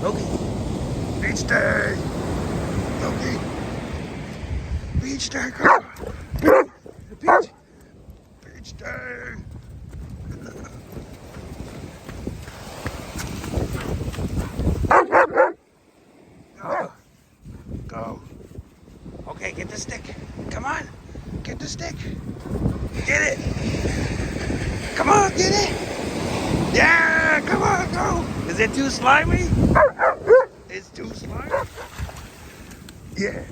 Loki. Beach day. Loki. Beach day. Come on. The beach. Beach day. Go. Go. Okay, get the stick. Come on. Get the stick. Get it. Come on, get it. Yeah, come on, go. Is it too slimy? It's too slimy? Yeah.